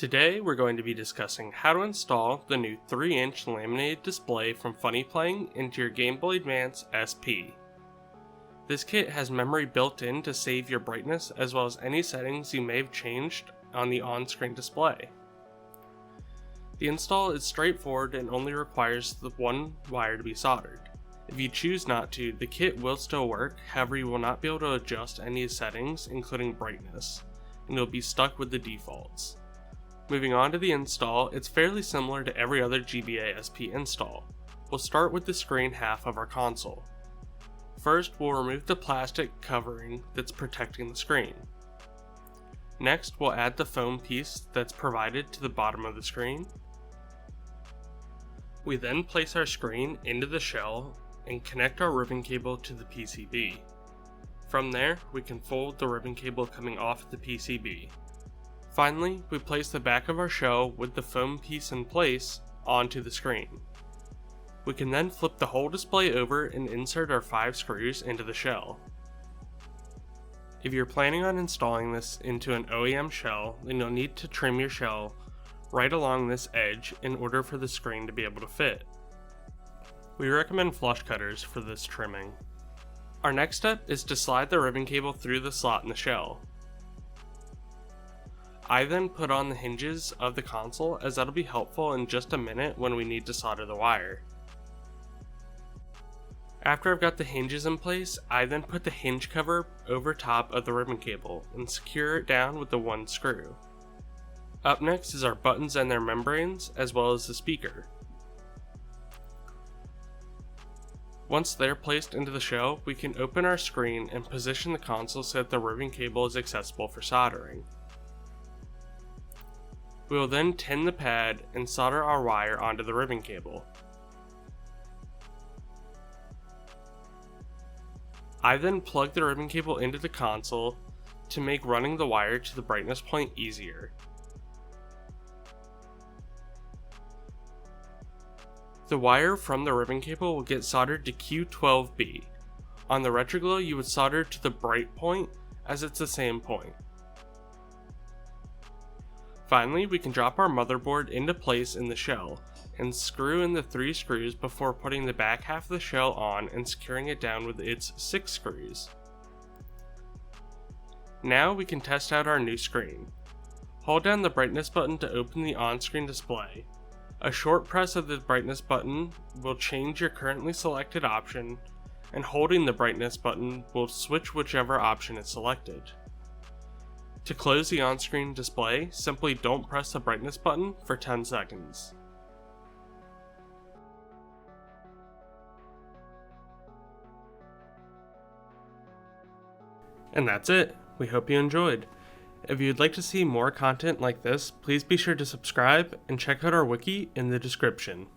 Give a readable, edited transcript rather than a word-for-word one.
Today we're going to be discussing how to install the new 3-inch laminated display from FunnyPlaying into your Gameboy Advance SP. This kit has memory built in to save your brightness as well as any settings you may have changed on the on-screen display. The install is straightforward and only requires the one wire to be soldered. If you choose not to, the kit will still work, however you will not be able to adjust any settings including brightness, and you'll be stuck with the defaults. Moving on to the install, it's fairly similar to every other GBA SP install. We'll start with the screen half of our console. First, we'll remove the plastic covering that's protecting the screen. Next, we'll add the foam piece that's provided to the bottom of the screen. We then place our screen into the shell and connect our ribbon cable to the PCB. From there, we can fold the ribbon cable coming off the PCB. Finally, we place the back of our shell with the foam piece in place onto the screen. We can then flip the whole display over and insert our 5 screws into the shell. If you're planning on installing this into an OEM shell, then you'll need to trim your shell right along this edge in order for the screen to be able to fit. We recommend flush cutters for this trimming. Our next step is to slide the ribbon cable through the slot in the shell. I then put on the hinges of the console, as that'll be helpful in just a minute when we need to solder the wire. After I've got the hinges in place, I then put the hinge cover over top of the ribbon cable and secure it down with the one screw. Up next is our buttons and their membranes, as well as the speaker. Once they're placed into the shell, we can open our screen and position the console so that the ribbon cable is accessible for soldering. We will then tin the pad and solder our wire onto the ribbon cable. I then plug the ribbon cable into the console to make running the wire to the brightness point easier. The wire from the ribbon cable will get soldered to Q12B. On the retroglow, you would solder to the bright point, as it's the same point. Finally, we can drop our motherboard into place in the shell and screw in the 3 screws before putting the back half of the shell on and securing it down with its 6 screws. Now we can test out our new screen. Hold down the brightness button to open the on-screen display. A short press of the brightness button will change your currently selected option, and holding the brightness button will switch whichever option is selected. To close the on-screen display, simply don't press the brightness button for 10 seconds. And that's it. We hope you enjoyed. If you'd like to see more content like this, please be sure to subscribe and check out our wiki in the description.